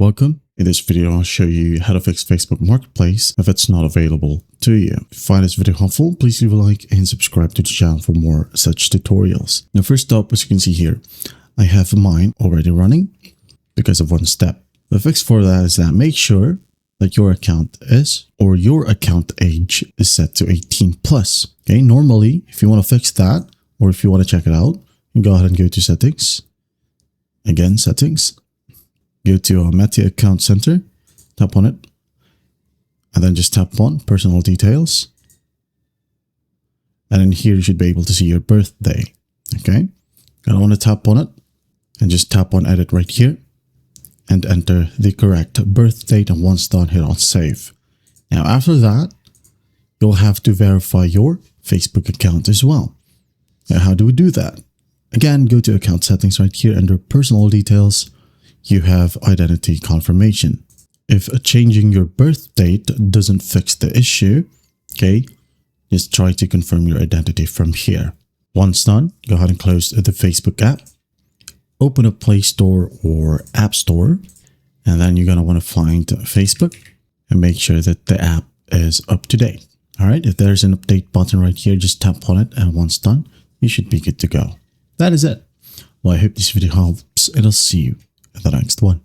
Welcome. In this video, I'll show you how to fix Facebook Marketplace if it's not available to you. If you find this video helpful, please leave a like and subscribe to the channel for more such tutorials. Now, first up, as you can see here, I have mine already running because of one step. The fix for that is that make sure that your account age is set to 18 plus. Okay, normally, if you want to fix that or if you want to check it out, you go ahead and go to settings. Again, settings. Go to Meta Account Center, tap on it, and then just tap on personal details. And then here you should be able to see your birthday. Okay, I want to tap on it and just tap on edit right here and enter the correct birth date, and once done, hit on save. Now after that, you'll have to verify your Facebook account as well. Now how do we do that? Again, go to account settings right here under personal details. You have identity confirmation. If changing your birth date doesn't fix the issue, okay, just try to confirm your identity from here. Once done, go ahead and close the Facebook app. Open up Play Store or App Store, and then you're going to want to find Facebook and make sure that the app is up to date. All right, if there's an update button right here, just tap on it, and once done, you should be good to go. That is it. Well, I hope this video helps, and I'll see you in the next one.